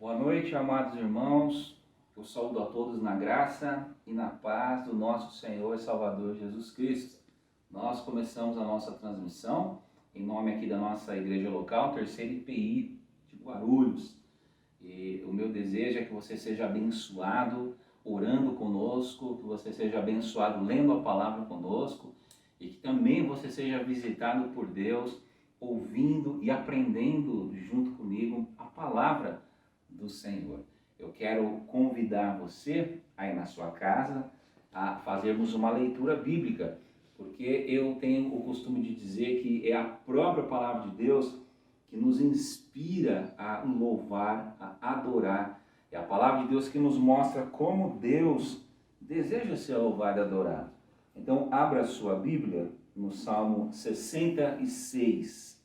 Boa noite, amados irmãos. Eu saúdo a todos na graça e na paz do nosso Senhor e Salvador Jesus Cristo. Nós começamos a nossa transmissão em nome aqui da nossa igreja local, Terceira IPI de Guarulhos. E o meu desejo é que você seja abençoado orando conosco, que você seja abençoado lendo a palavra conosco e que também você seja visitado por Deus, ouvindo e aprendendo junto comigo a palavra do Senhor. Eu quero convidar você aí na sua casa a fazermos uma leitura bíblica, porque eu tenho o costume de dizer que é a própria palavra de Deus que nos inspira a louvar, a adorar. É a palavra de Deus que nos mostra como Deus deseja ser louvado e adorado. Então, abra a sua Bíblia no Salmo 66.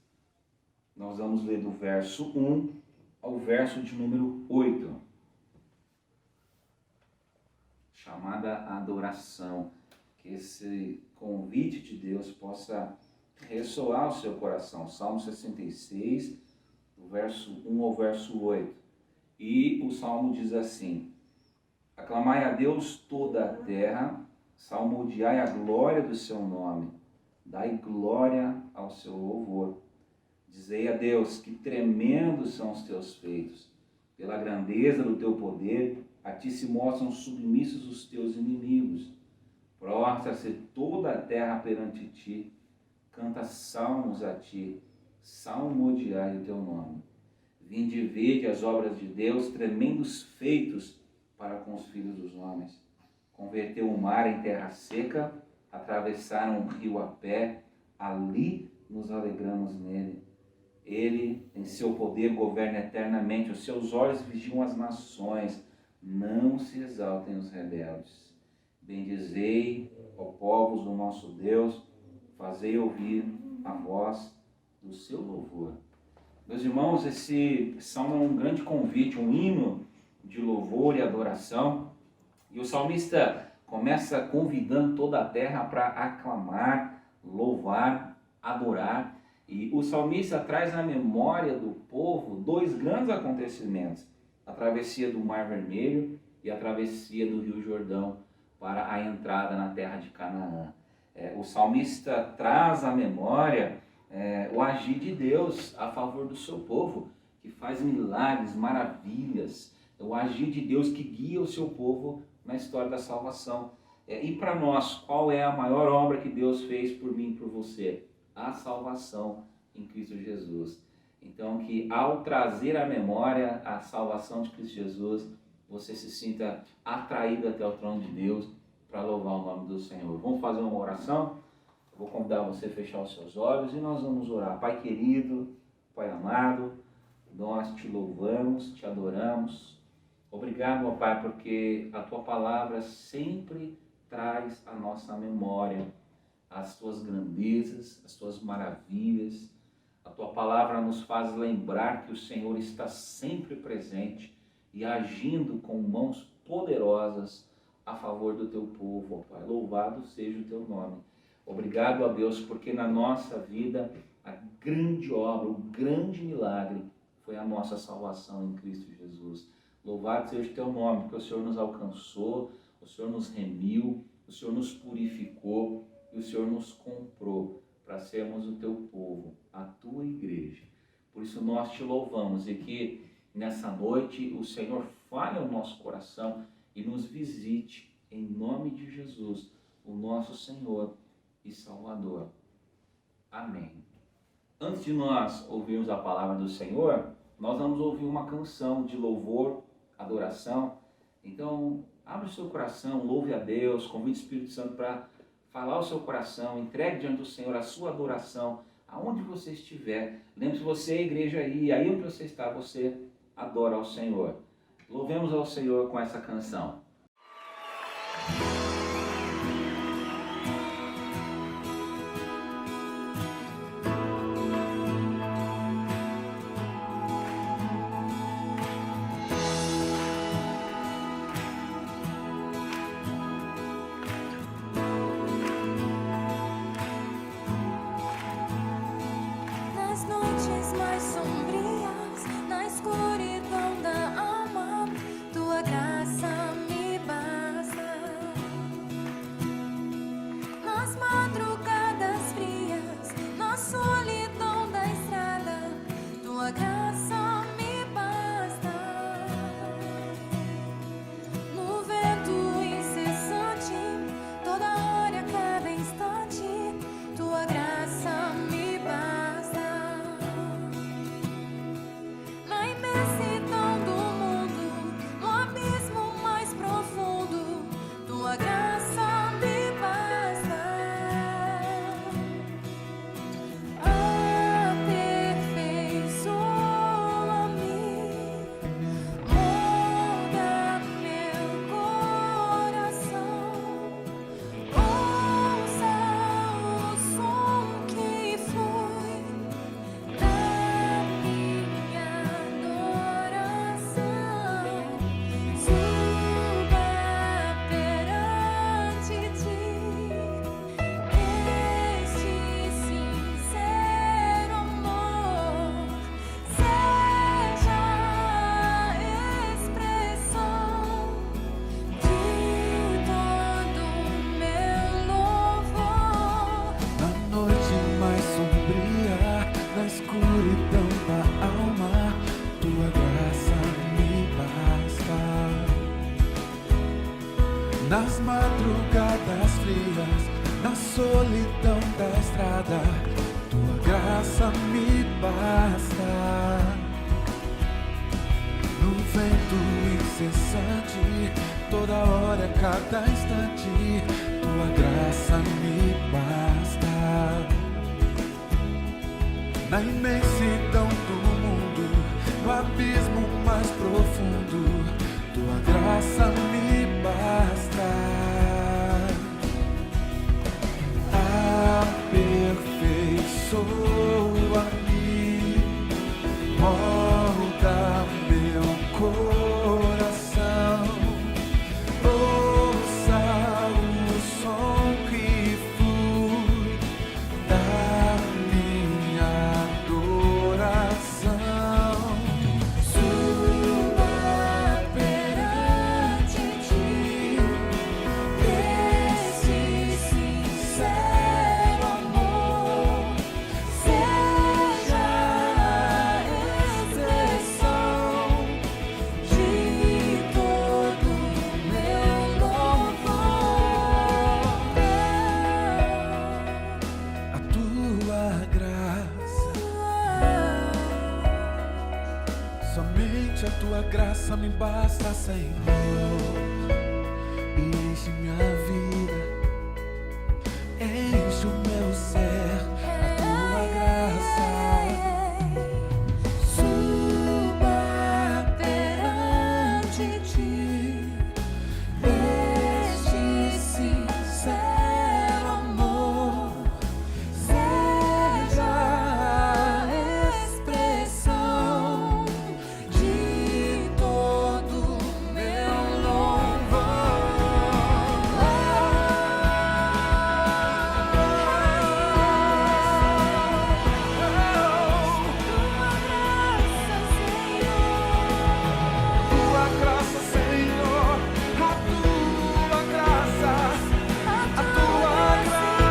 Nós vamos ler do verso 1 ao verso de número 8. Chamada adoração. Que esse convite de Deus possa ressoar o seu coração. Salmo 66, do verso 1 ao verso 8. E o Salmo diz assim: aclamai a Deus toda a terra, salmodiai a glória do seu nome, dai glória ao seu louvor. Dizei a Deus, que tremendos são os teus feitos. Pela grandeza do teu poder, a ti se mostram submissos os teus inimigos. Prostra-se toda a terra perante ti. Canta salmos a ti, salmodiai o teu nome. Vinde e vede as obras de Deus, tremendos feitos para com os filhos dos homens. Converteu o mar em terra seca, atravessaram o rio a pé, ali nos alegramos nele. Ele, em seu poder, governa eternamente, os seus olhos vigiam as nações, não se exaltem os rebeldes. Bendizei, ó povos do nosso Deus, fazei ouvir a voz do seu louvor. Meus irmãos, esse salmo é um grande convite, um hino de louvor e adoração. E o salmista começa convidando toda a terra para aclamar, louvar, adorar. E o salmista traz à memória do povo dois grandes acontecimentos: a travessia do Mar Vermelho e a travessia do Rio Jordão para a entrada na terra de Canaã. O salmista traz à memória o agir de Deus a favor do seu povo, que faz milagres, maravilhas, o agir de Deus que guia o seu povo na história da salvação. E para nós, qual é a maior obra que Deus fez por mim e por você? A salvação em Cristo Jesus. Então, que ao trazer à memória a salvação de Cristo Jesus, você se sinta atraído até o trono de Deus para louvar o nome do Senhor. Vamos fazer uma oração? Eu vou convidar você a fechar os seus olhos e nós vamos orar. Pai querido, Pai amado, nós te louvamos, te adoramos. Obrigado, ó Pai, porque a Tua palavra sempre traz à nossa memória as Tuas grandezas, as Tuas maravilhas. A Tua palavra nos faz lembrar que o Senhor está sempre presente e agindo com mãos poderosas a favor do Teu povo, ó Pai. Louvado seja o Teu nome. Obrigado a Deus, porque na nossa vida a grande obra, o grande milagre foi a nossa salvação em Cristo Jesus. Louvado seja o Teu nome, porque o Senhor nos alcançou, o Senhor nos remiu, o Senhor nos purificou e o Senhor nos comprou para sermos o Teu povo, a Tua igreja. Por isso nós te louvamos e que nessa noite o Senhor fale ao nosso coração e nos visite em nome de Jesus, o nosso Senhor e Salvador. Amém. Antes de nós ouvirmos a palavra do Senhor, nós vamos ouvir uma canção de louvor, adoração. Então, abre o seu coração, louve a Deus, convide o Espírito Santo para falar ao seu coração, entregue diante do Senhor a sua adoração, aonde você estiver. Lembre-se, você é a igreja aí onde você está, você adora ao Senhor. Louvemos ao Senhor com essa canção. Nas noites mais sombrias, na escuridão da graça me basta. No vento incessante, toda hora, cada instante, tua graça me basta. Na imensidão do mundo, no abismo mais profundo, tua graça me basta. Aperfeiçoa-me, molda meu coração, ouça o som que flui da minha adoração. Suba perante ti, esse sincero amor seja a expressão de todo meu louvor. A tua graça, somente a tua graça me basta, Senhor. Enche minha vida, enche o meu ser, a tua graça. Suba perante ti, este sincero amor seja a expressão de todo meu louvor. Tua graça, Senhor, a tua graça, a tua graça.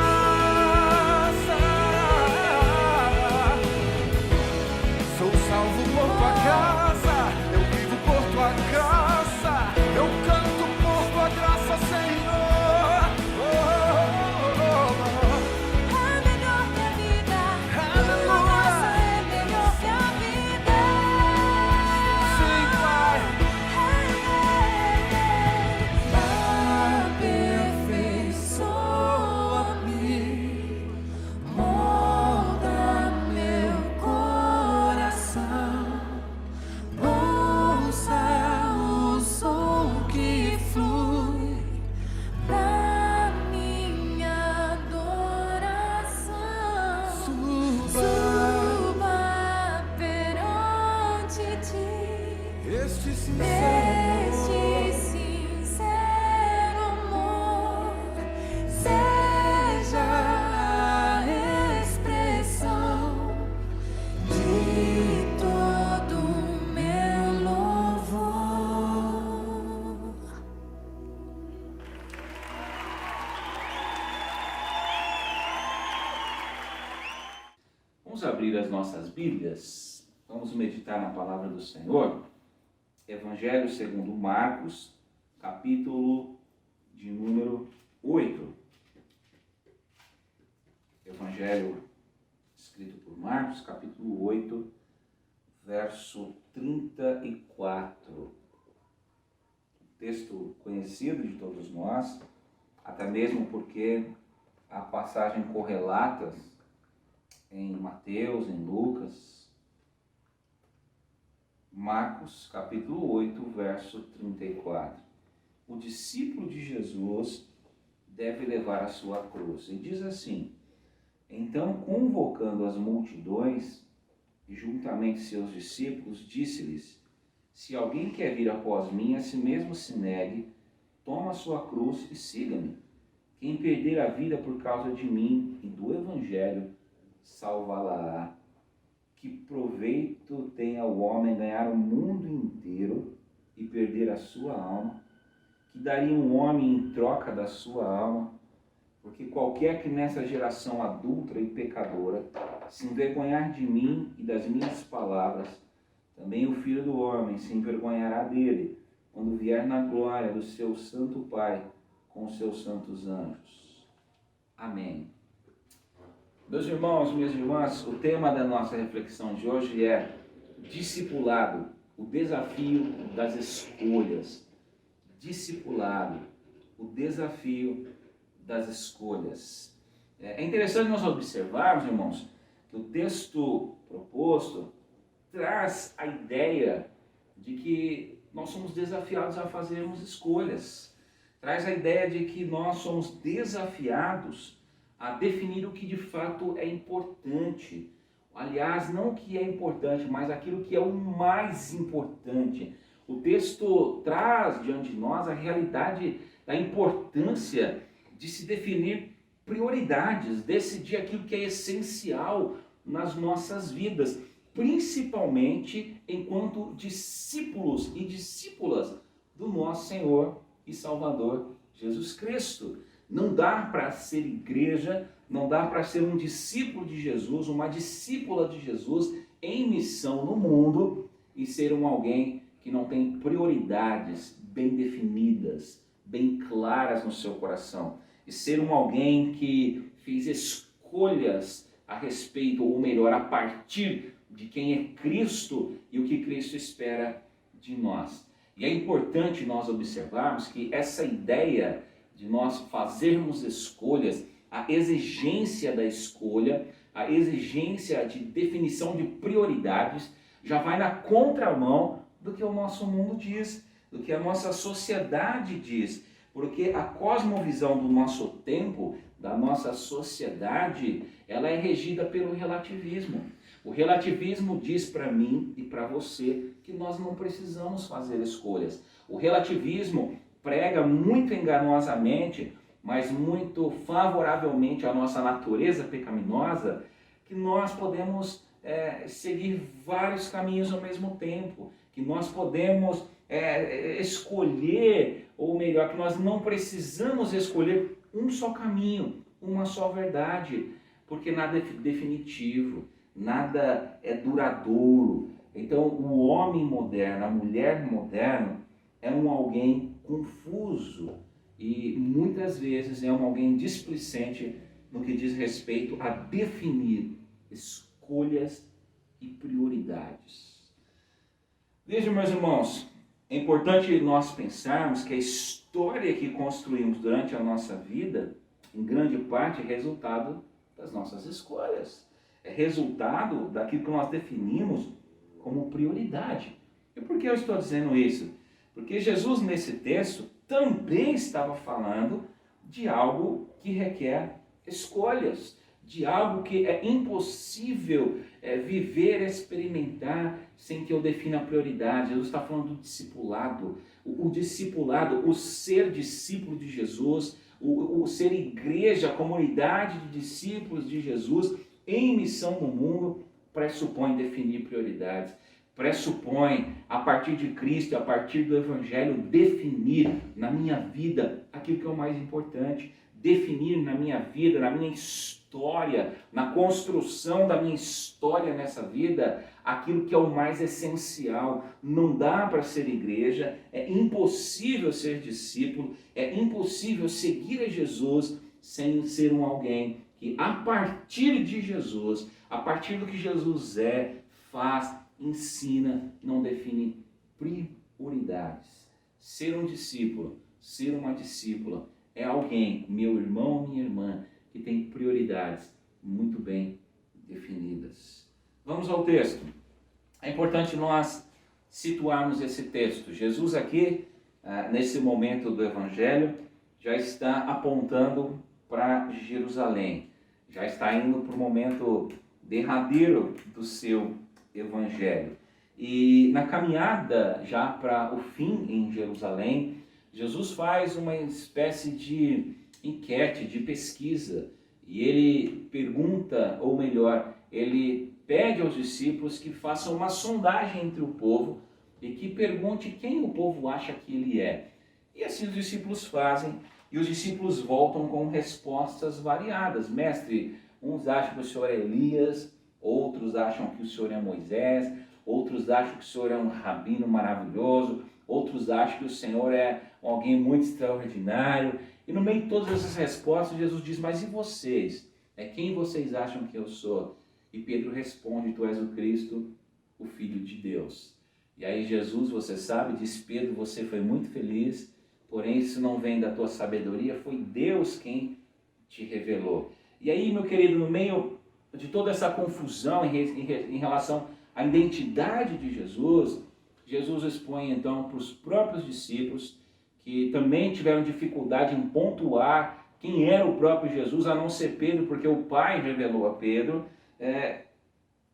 Sou salvo por tua graça, eu vivo por tua graça, eu canto por tua graça, Senhor. Oh, oh, oh, É melhor que a vida, tua graça é melhor que a vida. sim, Pai. Aperfeiçoa-me, molda meu coração, ouça o som que flui Da minha adoração, suba perante ti, este este sincero amor seja a expressão de todo meu louvor. Vamos abrir as nossas Bíblias, vamos meditar na palavra do Senhor. Evangelho segundo Marcos, capítulo de número 8. Evangelho escrito por Marcos, capítulo 8, verso 34. Texto conhecido de todos nós, até mesmo porque há passagens correlatas em Mateus, em Lucas. Marcos, capítulo 8, verso 34. O discípulo de Jesus deve levar a sua cruz. E diz assim: então, convocando as multidões, e juntamente seus discípulos, disse-lhes: se alguém quer vir após mim, a si mesmo se negue, toma a sua cruz e siga-me. Quem perder a vida por causa de mim e do Evangelho, salvá-la-á. Que proveito tem ao homem ganhar o mundo inteiro e perder a sua alma? Que daria um homem em troca da sua alma? Porque qualquer que nessa geração adúltera e pecadora se envergonhar de mim e das minhas palavras, também o Filho do Homem se envergonhará dele, quando vier na glória do seu santo Pai com os seus santos anjos. Amém. Meus irmãos, minhas irmãs, o tema da nossa reflexão de hoje é discipulado, o desafio das escolhas. Discipulado, o desafio das escolhas. É interessante nós observarmos, irmãos, que o texto proposto traz a ideia de que nós somos desafiados a fazermos escolhas. Traz a ideia de que nós somos desafiados a definir o que de fato é importante. Aliás, não o que é importante, mas aquilo que é o mais importante. O texto traz diante de nós a realidade da importância de se definir prioridades, decidir aquilo que é essencial nas nossas vidas, principalmente enquanto discípulos e discípulas do nosso Senhor e Salvador Jesus Cristo. Não dá para ser igreja, não dá para ser um discípulo de Jesus, uma discípula de Jesus em missão no mundo e ser alguém que não tem prioridades bem definidas, bem claras no seu coração. E ser alguém que fez escolhas a respeito, ou melhor, a partir de quem é Cristo e o que Cristo espera de nós. E é importante nós observarmos que essa ideia de nós fazermos escolhas, a exigência da escolha, a exigência de definição de prioridades, já vai na contramão do que o nosso mundo diz, do que a nossa sociedade diz, porque a cosmovisão do nosso tempo, da nossa sociedade, ela é regida pelo relativismo. O relativismo diz para mim e para você que nós não precisamos fazer escolhas. O relativismo prega muito enganosamente, mas muito favoravelmente à nossa natureza pecaminosa, que nós podemos seguir vários caminhos ao mesmo tempo, que nós podemos escolher, ou melhor, que nós não precisamos escolher um só caminho, uma só verdade, porque nada é definitivo, nada é duradouro. Então o homem moderno, a mulher moderna é alguém confuso e muitas vezes é alguém displicente no que diz respeito a definir escolhas e prioridades. Vejam, meus irmãos, é importante nós pensarmos que a história que construímos durante a nossa vida, em grande parte, é resultado das nossas escolhas. É resultado daquilo que nós definimos como prioridade. E por que eu estou dizendo isso? Porque Jesus, nesse texto, também estava falando de algo que requer escolhas, de algo que é impossível viver, experimentar, sem que eu defina a prioridade. Jesus está falando do discipulado. O discipulado, o ser discípulo de Jesus, o ser igreja, a comunidade de discípulos de Jesus em missão no mundo, pressupõe definir prioridades. Pressupõe, a partir de Cristo, a partir do Evangelho, definir na minha vida aquilo que é o mais importante. Definir na minha vida, na minha história, na construção da minha história nessa vida, aquilo que é o mais essencial. Não dá para ser igreja, é impossível ser discípulo, é impossível seguir a Jesus sem ser alguém que, a partir de Jesus, a partir do que Jesus faz, ensina, não define prioridades. Ser um discípulo, ser uma discípula, é alguém, meu irmão, minha irmã, que tem prioridades muito bem definidas. Vamos ao texto. É importante nós situarmos esse texto. Jesus aqui, nesse momento do Evangelho, já está apontando para Jerusalém. Já está indo para o momento derradeiro do seu Evangelho. E na caminhada já para o fim em Jerusalém, Jesus faz uma espécie de enquete, de pesquisa, e ele pergunta, ou melhor, ele pede aos discípulos que façam uma sondagem entre o povo e que pergunte quem o povo acha que ele é. E assim os discípulos fazem, e os discípulos voltam com respostas variadas. Mestre, uns acham que o Senhor é Elias, outros acham que o Senhor é Moisés, outros acham que o Senhor é um rabino maravilhoso, outros acham que o Senhor é alguém muito extraordinário. E no meio de todas essas respostas, Jesus diz, mas e vocês? Quem vocês acham que eu sou? E Pedro responde, tu és o Cristo, o Filho de Deus. E aí Jesus, você sabe, diz Pedro, você foi muito feliz, porém isso não vem da tua sabedoria, foi Deus quem te revelou. E aí, meu querido, no meio de toda essa confusão em relação à identidade de Jesus, Jesus expõe então para os próprios discípulos, que também tiveram dificuldade em pontuar quem era o próprio Jesus, a não ser Pedro, porque o Pai revelou a Pedro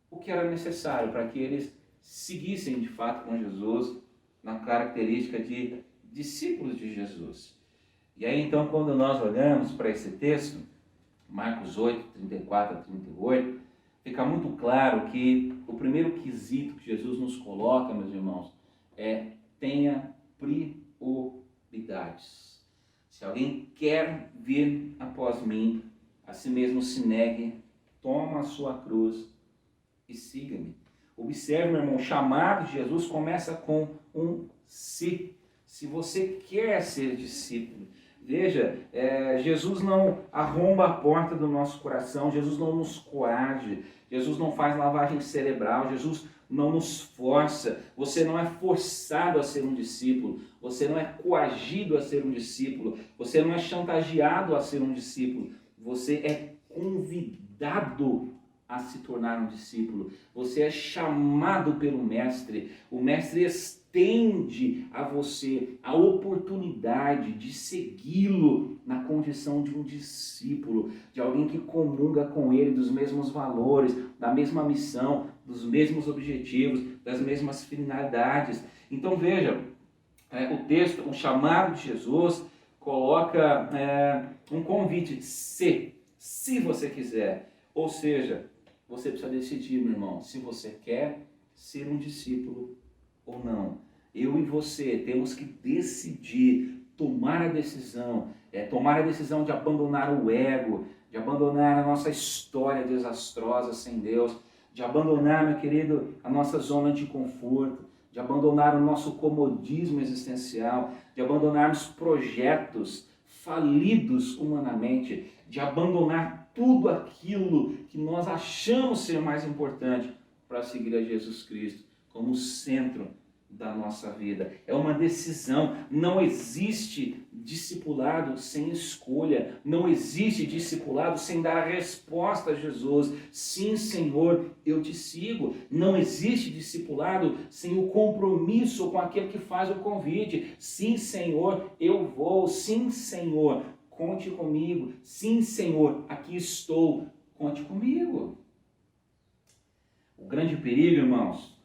o que era necessário para que eles seguissem de fato com Jesus na característica de discípulos de Jesus. E aí então, quando nós olhamos para esse texto, Marcos 8, 34 a 38, fica muito claro que o primeiro quesito que Jesus nos coloca, meus irmãos, tenha prioridades. Se alguém quer vir após mim, a si mesmo se negue, toma a sua cruz e siga-me. Observe, meu irmão, o chamado de Jesus começa com um se. Se você quer ser discípulo, veja, Jesus não arromba a porta do nosso coração, Jesus não nos coage, Jesus não faz lavagem cerebral, Jesus não nos força, você não é forçado a ser um discípulo, você não é coagido a ser um discípulo, você não é chantageado a ser um discípulo, você é convidado a se tornar um discípulo, você é chamado pelo Mestre, o Mestre estende a você a oportunidade de segui-lo na condição de um discípulo, de alguém que comunga com ele dos mesmos valores, da mesma missão, dos mesmos objetivos, das mesmas finalidades. Então veja, o texto, o chamado de Jesus coloca um convite, se você quiser, ou seja, você precisa decidir, meu irmão, se você quer ser um discípulo ou não. Eu e você temos que decidir, tomar a decisão de abandonar o ego, de abandonar a nossa história desastrosa sem Deus, de abandonar, meu querido, a nossa zona de conforto, de abandonar o nosso comodismo existencial, de abandonarmos projetos falidos humanamente, de abandonar tudo aquilo que nós achamos ser mais importante para seguir a Jesus Cristo como centro da nossa vida. É uma decisão. Não existe discipulado sem escolha. Não existe discipulado sem dar a resposta a Jesus. Sim, Senhor, eu te sigo. Não existe discipulado sem o compromisso com aquele que faz o convite. Sim, Senhor, eu vou. Sim, Senhor, conte comigo. Sim, Senhor, aqui estou. Conte comigo. O grande perigo, irmãos,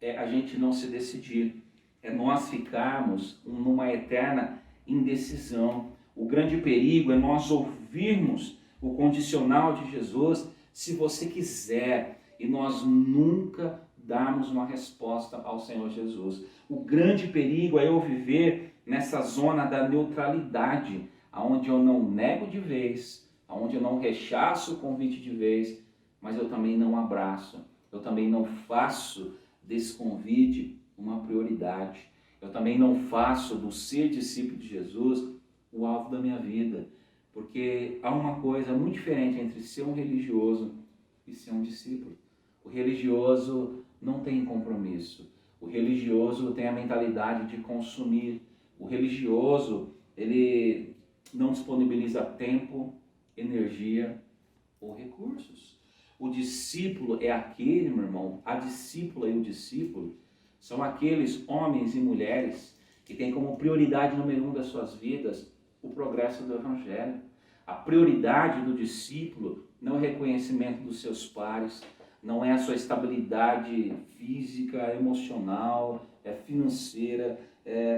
é a gente não se decidir, é nós ficarmos numa eterna indecisão. O grande perigo é nós ouvirmos o condicional de Jesus, se você quiser, e nós nunca darmos uma resposta ao Senhor Jesus. O grande perigo é eu viver nessa zona da neutralidade, onde eu não nego de vez, onde eu não rechaço o convite de vez, mas eu também não abraço, eu também não faço desse convite uma prioridade. Eu também não faço do ser discípulo de Jesus o alvo da minha vida, porque há uma coisa muito diferente entre ser um religioso e ser um discípulo. O religioso não tem compromisso. O religioso tem a mentalidade de consumir. O religioso, ele não disponibiliza tempo, energia ou recursos. O discípulo é aquele, meu irmão, a discípula e o discípulo são aqueles homens e mulheres que têm como prioridade número 1 das suas vidas o progresso do Evangelho. A prioridade do discípulo não é o reconhecimento dos seus pares, não é a sua estabilidade física, emocional, financeira,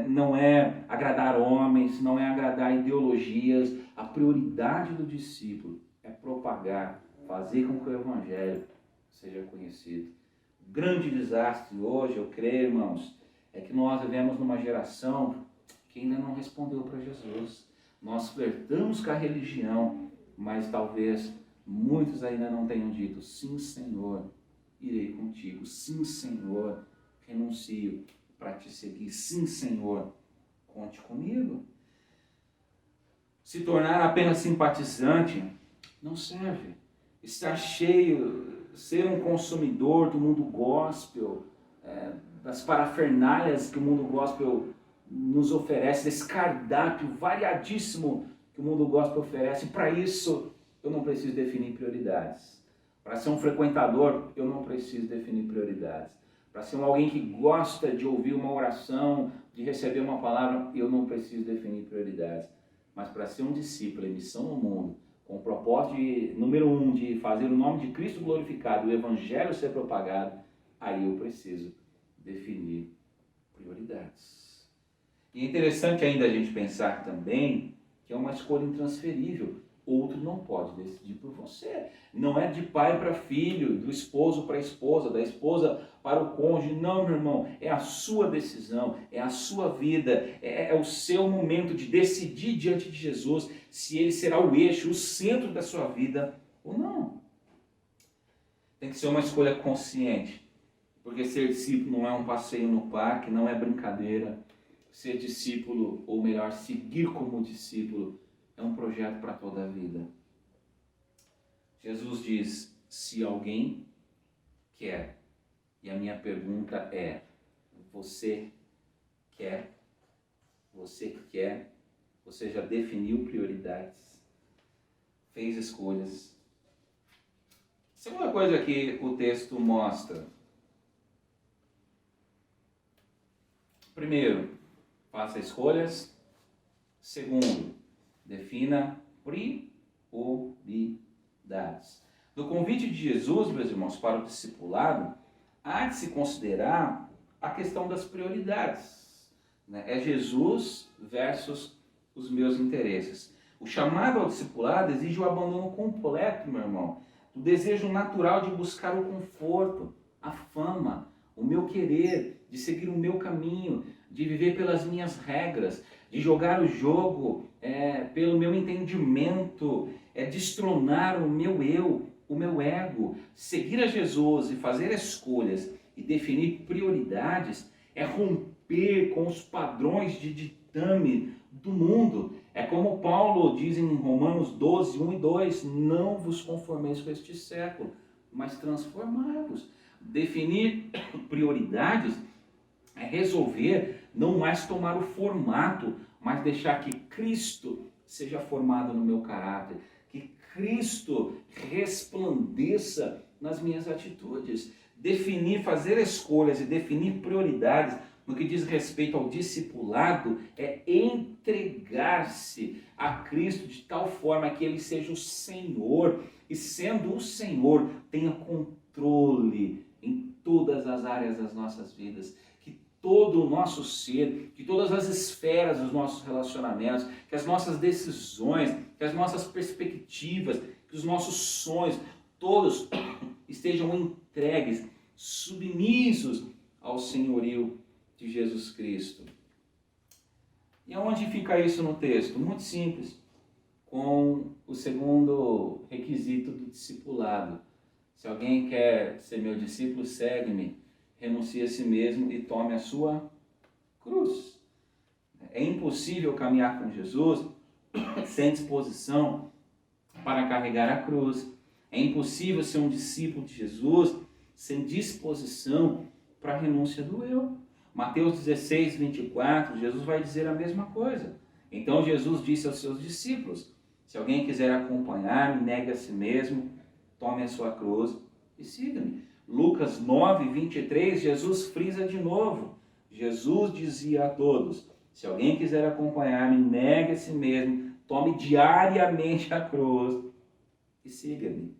não é agradar homens, não é agradar ideologias. A prioridade do discípulo é propagar, fazer com que o Evangelho seja conhecido. O grande desastre hoje, eu creio, irmãos, é que nós vivemos numa geração que ainda não respondeu para Jesus. Nós flertamos com a religião, mas talvez muitos ainda não tenham dito: sim, Senhor, irei contigo. Sim, Senhor, renuncio para te seguir. Sim, Senhor, conte comigo. Se tornar apenas simpatizante não serve. estar cheio, ser um consumidor do mundo gospel, das parafernálias que o mundo gospel nos oferece, desse cardápio variadíssimo que o mundo gospel oferece. Para isso, eu não preciso definir prioridades. Para ser um frequentador, eu não preciso definir prioridades. Para ser alguém que gosta de ouvir uma oração, de receber uma palavra, eu não preciso definir prioridades. Mas para ser um discípulo em missão no mundo, com o propósito número 1, de fazer o nome de Cristo glorificado, o Evangelho ser propagado, aí eu preciso definir prioridades. E é interessante ainda a gente pensar também que é uma escolha intransferível. Outro não pode decidir por você. Não é de pai para filho, do esposo para a esposa, da esposa para o cônjuge. Não, meu irmão, é a sua decisão, é a sua vida, é o seu momento de decidir diante de Jesus se ele será o eixo, o centro da sua vida ou não. Tem que ser uma escolha consciente, porque ser discípulo não é um passeio no parque, não é brincadeira. Ser discípulo, ou melhor, seguir como discípulo, é um projeto para toda a vida. Jesus diz, se alguém quer, e a minha pergunta é, você quer? Você quer? Você já definiu prioridades? Fez escolhas? Segunda coisa que o texto mostra. Primeiro, faça escolhas. Segundo, defina prioridades. No convite de Jesus, meus irmãos, para o discipulado, há de se considerar a questão das prioridades. É Jesus versus os meus interesses. O chamado ao discipulado exige o abandono completo, meu irmão, do desejo natural de buscar o conforto, a fama, o meu querer, de seguir o meu caminho, de viver pelas minhas regras, de jogar o jogo pelo meu entendimento, destronar o meu eu, o meu ego. Seguir a Jesus e fazer escolhas e definir prioridades é romper com os padrões de ditame do mundo. É como Paulo diz em Romanos 12, 1 e 2, não vos conformeis com este século, mas transformai-vos. Definir prioridades é resolver não mais tomar o formato, mas deixar que Cristo seja formado no meu caráter, que Cristo resplandeça nas minhas atitudes. Definir, fazer escolhas e definir prioridades no que diz respeito ao discipulado é entregar-se a Cristo de tal forma que Ele seja o Senhor, e sendo o Senhor, tenha controle em todas as áreas das nossas vidas, que todo o nosso ser, que todas as esferas dos nossos relacionamentos, que as nossas decisões, que as nossas perspectivas, que os nossos sonhos, todos estejam entregues, submissos ao senhorio de Jesus Cristo. E aonde fica isso no texto? Muito simples, com o segundo requisito do discipulado. Se alguém quer ser meu discípulo, segue-me, renuncie a si mesmo e tome a sua cruz. É impossível caminhar com Jesus sem disposição para carregar a cruz. É impossível ser um discípulo de Jesus sem disposição para a renúncia do eu. Mateus 16, 24, Jesus vai dizer a mesma coisa. Então Jesus disse aos seus discípulos, se alguém quiser acompanhar-me, negue a si mesmo, tome a sua cruz e siga-me. Lucas 9, 23, Jesus frisa de novo. Jesus dizia a todos, se alguém quiser acompanhar-me, negue a si mesmo, tome diariamente a cruz e siga-me.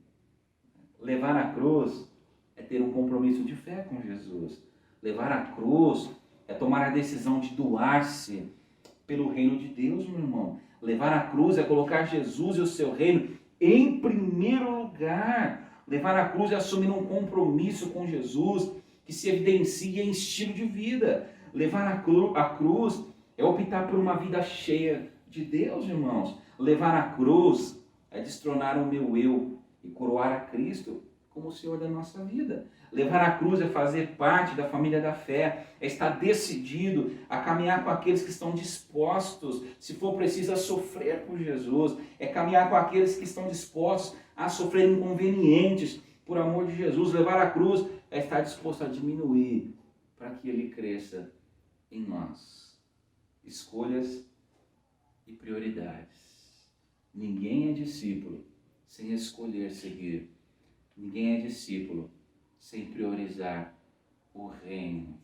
Levar a cruz é ter um compromisso de fé com Jesus. Levar a cruz é tomar a decisão de doar-se pelo reino de Deus, meu irmão. Levar a cruz é colocar Jesus e o seu reino em primeiro lugar. Levar a cruz é assumir um compromisso com Jesus que se evidencia em estilo de vida. Levar a cruz é optar por uma vida cheia de Deus, irmãos. Levar a cruz é destronar o meu eu e coroar a Cristo como o Senhor da nossa vida. Levar a cruz é fazer parte da família da fé, é estar decidido a caminhar com aqueles que estão dispostos, se for preciso, a sofrer por Jesus, é caminhar com aqueles que estão dispostos a sofrer inconvenientes por amor de Jesus. Levar a cruz é estar disposto a diminuir para que Ele cresça em nós. Escolhas e prioridades. Ninguém é discípulo sem escolher seguir. Ninguém é discípulo sem priorizar o reino.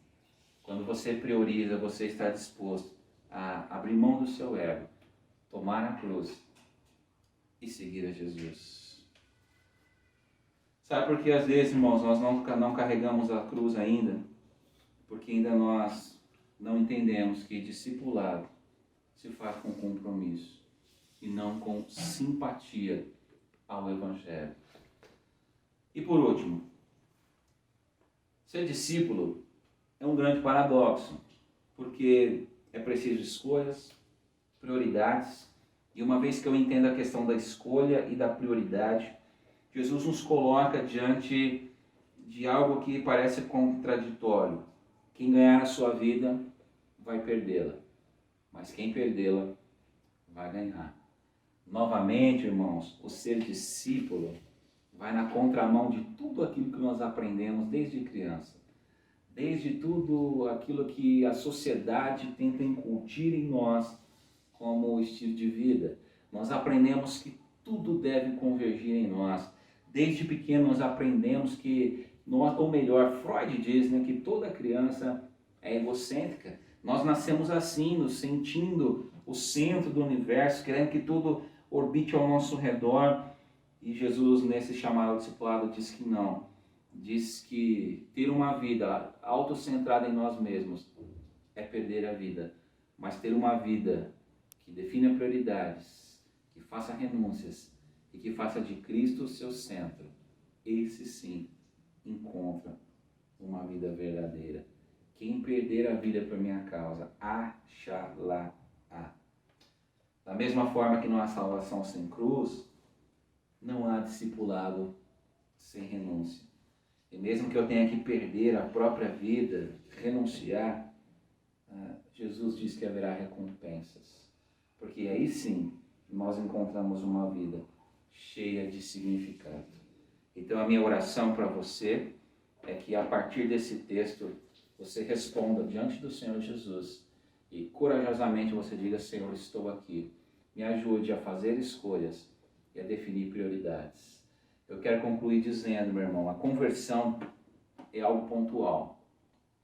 Quando você prioriza, você está disposto a abrir mão do seu ego, tomar a cruz e seguir a Jesus. Sabe por que às vezes, irmãos, nós não carregamos a cruz ainda? Porque ainda nós não entendemos que discipulado se faz com compromisso e não com simpatia ao Evangelho. E por último, ser discípulo é um grande paradoxo, porque é preciso escolhas, prioridades, e uma vez que eu entendo a questão da escolha e da prioridade, Jesus nos coloca diante de algo que parece contraditório. Quem ganhar a sua vida vai perdê-la, mas quem perdê-la vai ganhar. Novamente, irmãos, o ser discípulo vai na contramão de tudo aquilo que nós aprendemos desde criança. Desde tudo aquilo que a sociedade tenta incutir em nós como estilo de vida. Nós aprendemos que tudo deve convergir em nós. Desde pequeno nós aprendemos que, ou melhor, Freud diz, né, que toda criança é egocêntrica. Nós nascemos assim, nos sentindo o centro do universo, querendo que tudo orbite ao nosso redor. E Jesus, nesse chamado discipulado, diz que não. Diz que ter uma vida autocentrada em nós mesmos é perder a vida. Mas ter uma vida que defina prioridades, que faça renúncias e que faça de Cristo o seu centro, esse sim encontra uma vida verdadeira. Quem perder a vida por minha causa, achará. Da mesma forma que não há salvação sem cruz, não há discipulado sem renúncia. E mesmo que eu tenha que perder a própria vida, renunciar, Jesus diz que haverá recompensas. Porque aí sim nós encontramos uma vida cheia de significado. Então a minha oração para você é que a partir desse texto você responda diante do Senhor Jesus e corajosamente você diga: Senhor, estou aqui. Me ajude a fazer escolhas e a definir prioridades. Eu quero concluir dizendo, meu irmão, a conversão é algo pontual.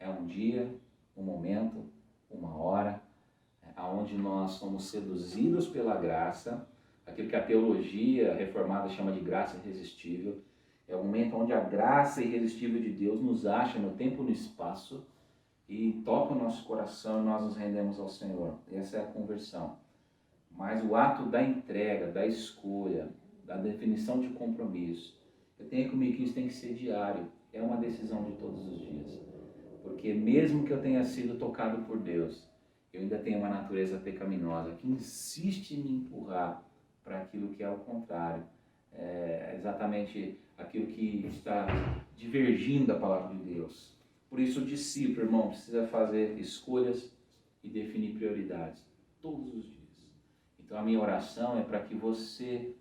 É um dia, um momento, uma hora, onde nós somos seduzidos pela graça, aquilo que a teologia reformada chama de graça irresistível. É o momento onde a graça irresistível de Deus nos acha no tempo e no espaço e toca o nosso coração e nós nos rendemos ao Senhor. Essa é a conversão. Mas o ato da entrega, da escolha, da definição de compromisso, eu tenho comigo que isso tem que ser diário, é uma decisão de todos os dias. Porque mesmo que eu tenha sido tocado por Deus, eu ainda tenho uma natureza pecaminosa que insiste em me empurrar para aquilo que é o contrário. É exatamente aquilo que está divergindo da palavra de Deus. Por isso o discípulo, irmão, precisa fazer escolhas e definir prioridades todos os dias. Então a minha oração é para que você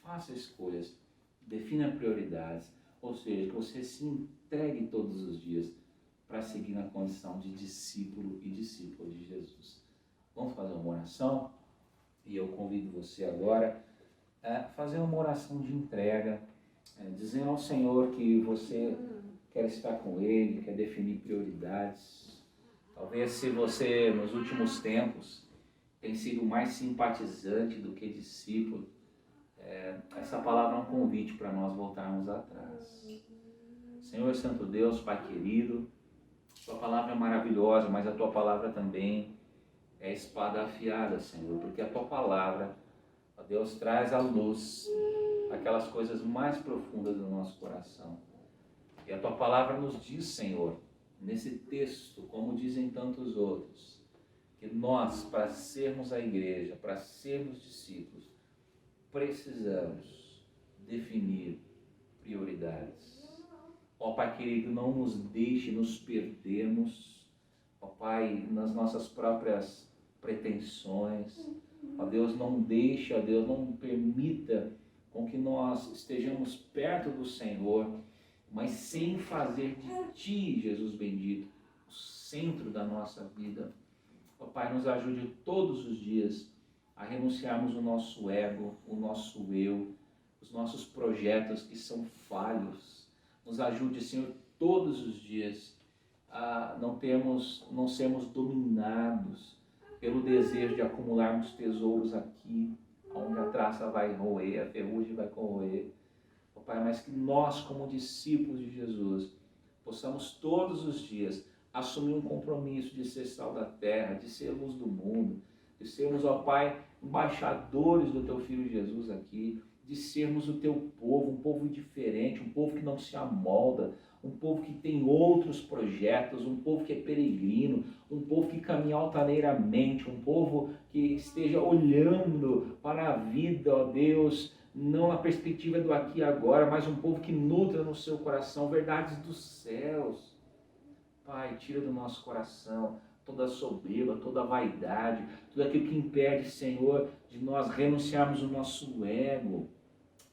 faça escolhas, defina prioridades, ou seja, que você se entregue todos os dias para seguir na condição de discípulo e discípula de Jesus. Vamos fazer uma oração? E eu convido você agora a fazer uma oração de entrega, dizendo ao Senhor que você quer estar com Ele, quer definir prioridades. Talvez se você, nos últimos tempos, tem sido mais simpatizante do que discípulo, essa palavra é um convite para nós voltarmos atrás. Senhor Santo Deus, Pai querido, Tua palavra é maravilhosa, mas a Tua palavra também é espada afiada, Senhor, porque a Tua palavra, ó Deus, traz à luz aquelas coisas mais profundas do nosso coração. E a Tua palavra nos diz, Senhor, nesse texto, como dizem tantos outros, que nós, para sermos a igreja, para sermos discípulos, precisamos definir prioridades. Ó Pai querido, não nos deixe nos perdermos, ó Pai, nas nossas próprias pretensões. Ó Deus, não deixe, ó Deus, não permita com que nós estejamos perto do Senhor, mas sem fazer de Ti, Jesus bendito, o centro da nossa vida. Ó Pai, nos ajude todos os dias a renunciarmos o nosso ego, o nosso eu, os nossos projetos que são falhos. Nos ajude, Senhor, todos os dias a não sermos dominados pelo desejo de acumularmos tesouros aqui, onde a traça vai roer, a ferrugem vai corroer. Ó Pai, mas que nós, como discípulos de Jesus, possamos todos os dias assumir um compromisso de ser sal da terra, de ser luz do mundo, de sermos, ó Pai, embaixadores do Teu Filho Jesus aqui, de sermos o Teu povo, um povo diferente, um povo que não se amolda, um povo que tem outros projetos, um povo que é peregrino, um povo que caminha altaneiramente, um povo que esteja olhando para a vida, ó Deus, não na perspectiva do aqui e agora, mas um povo que nutra no seu coração verdades dos céus. Pai, tira do nosso coração toda a soberba, toda a vaidade, tudo aquilo que impede, Senhor, de nós renunciarmos o nosso ego.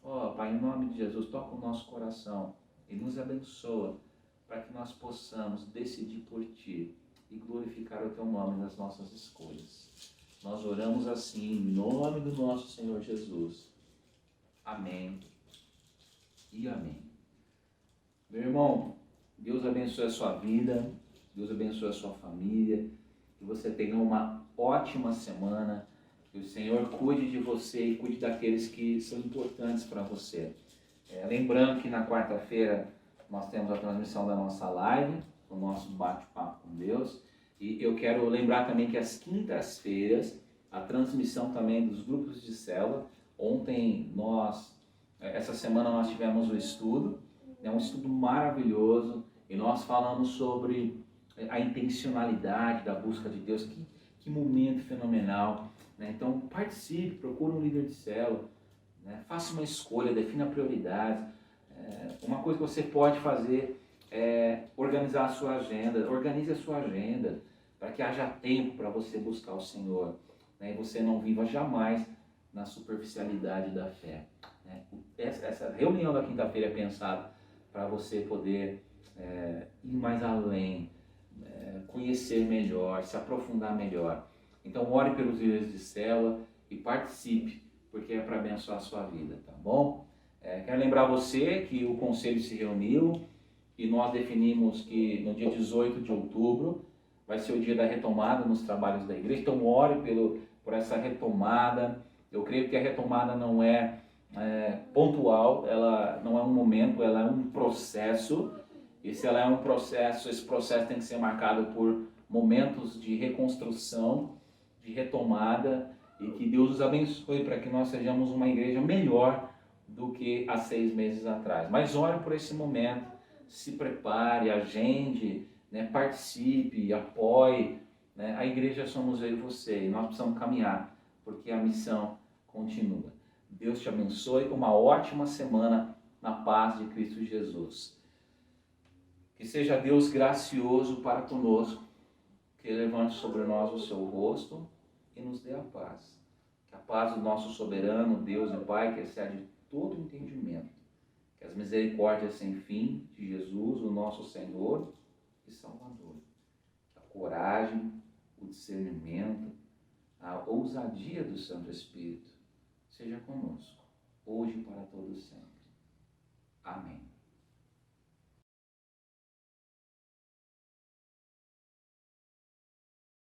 Ó Pai, em nome de Jesus, toca o nosso coração e nos abençoa para que nós possamos decidir por Ti e glorificar o Teu nome nas nossas escolhas. Nós oramos assim, em nome do nosso Senhor Jesus. Amém e amém. Meu irmão, Deus abençoe a sua vida, Deus abençoe a sua família, que você tenha uma ótima semana, que o Senhor cuide de você e cuide daqueles que são importantes para você. Lembrando que na quarta-feira nós temos a transmissão da nossa live, o nosso bate-papo com Deus, e eu quero lembrar também que às quintas-feiras, a transmissão também dos grupos de célula. Ontem essa semana nós tivemos um estudo maravilhoso, e nós falamos sobre a intencionalidade da busca de Deus. Que momento fenomenal, né? Então participe, procure um líder de célula, né? Faça uma escolha, defina prioridades. Uma coisa que você pode fazer é organizar a sua agenda. Organize a sua agenda para que haja tempo para você buscar o Senhor, né? E você não viva jamais na superficialidade da fé, né? Essa reunião da quinta-feira é pensada para você poder ir mais além, conhecer melhor, se aprofundar melhor. Então ore pelos líderes de célula e participe, porque é para abençoar a sua vida, tá bom? Quero lembrar você que o conselho se reuniu e nós definimos que no dia 18 de outubro vai ser o dia da retomada nos trabalhos da igreja. Então ore por essa retomada. Eu creio que a retomada não é pontual, ela não é um momento, ela é um processo. E se ela é um processo, esse processo tem que ser marcado por momentos de reconstrução, de retomada, e que Deus os abençoe para que nós sejamos uma igreja melhor do que há 6 meses atrás. Mas ore por esse momento, se prepare, agende, né, participe, apoie, né? A igreja somos eu e você, e nós precisamos caminhar, porque a missão continua. Deus te abençoe, uma ótima semana na paz de Cristo Jesus. Que seja Deus gracioso para conosco, que levante sobre nós o seu rosto e nos dê a paz. Que a paz do nosso soberano, Deus e Pai, que excede todo entendimento, que as misericórdias sem fim de Jesus, o nosso Senhor e Salvador, a coragem, o discernimento, a ousadia do Santo Espírito seja conosco, hoje e para todos sempre. Amém.